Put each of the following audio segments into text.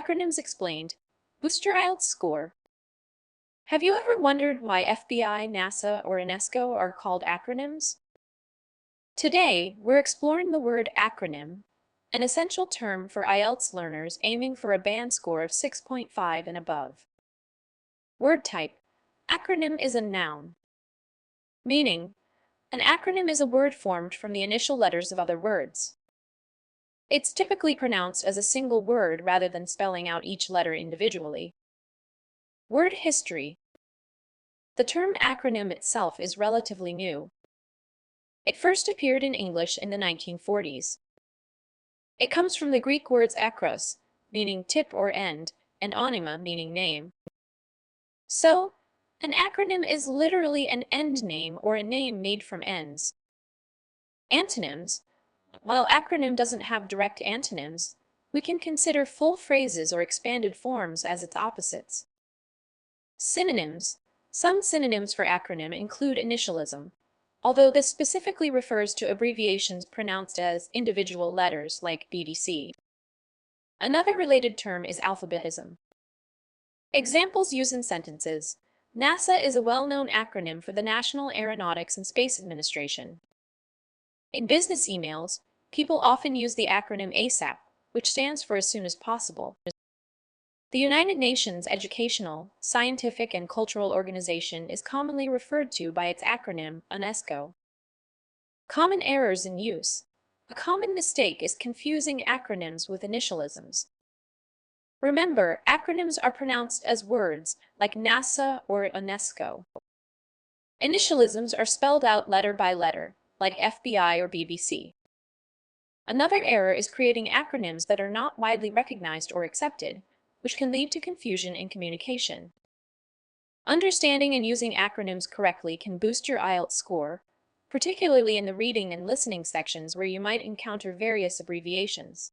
Acronyms Explained. Boost your IELTS score. Have you ever wondered why FBI, NASA, or UNESCO are called acronyms? Today, we're exploring the word acronym, an essential term for IELTS learners aiming for a band score of 6.5 and above. Word type. Acronym is a noun. Meaning, an acronym is a word formed from the initial letters of other words. It's typically pronounced as a single word rather than spelling out each letter individually. Word history. The term acronym itself is relatively new. It first appeared in English in the 1940s. It comes from the Greek words akros, meaning tip or end, and onyma, meaning name. So, an acronym is literally an end name or a name made from ends. Antonyms. While acronym doesn't have direct antonyms, we can consider full phrases or expanded forms as its opposites. Synonyms. Some synonyms for acronym include initialism, although this specifically refers to abbreviations pronounced as individual letters like BDC. Another related term is alphabetism. Examples used in sentences. NASA is a well-known acronym for the National Aeronautics and Space Administration. In business emails, people often use the acronym ASAP, which stands for as soon as possible. The United Nations Educational, Scientific, and Cultural Organization is commonly referred to by its acronym, UNESCO. Common errors in use. A common mistake is confusing acronyms with initialisms. Remember, acronyms are pronounced as words, like NASA or UNESCO. Initialisms are spelled out letter by letter, like FBI or BBC. Another error is creating acronyms that are not widely recognized or accepted, which can lead to confusion in communication. Understanding and using acronyms correctly can boost your IELTS score, particularly in the reading and listening sections where you might encounter various abbreviations.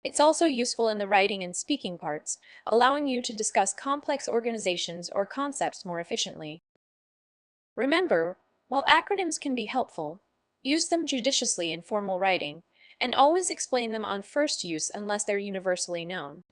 It's also useful in the writing and speaking parts, allowing you to discuss complex organizations or concepts more efficiently. Remember, while acronyms can be helpful, use them judiciously in formal writing, and always explain them on first use unless they're universally known.